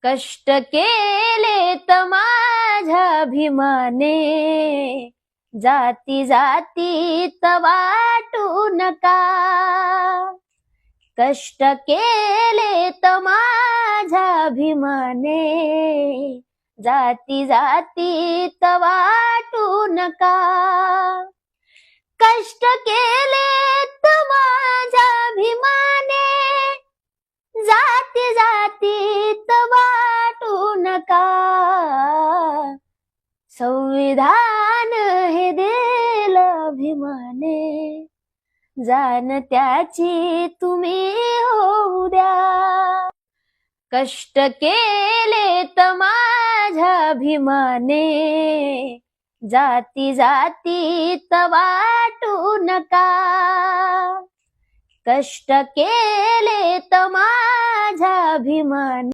कष्ट केले तर माझ्या अभिमाने, जाती जातीत वाटू नका. कष्ट केले तर माझ्या अभिमाने, जाती जातीत वाटू नका. कष्ट केले तर माझ्या अभिमाने, जाती जातीत वाटू नका. संविधान हे देल अभिमाने, जाण त्याची तुम्ही होऊ द्या. कष्ट केले तर माझ्या अभिमाने, जाती जातीत वाटू नका. कष्ट केले तर माझ्या अभिमाने.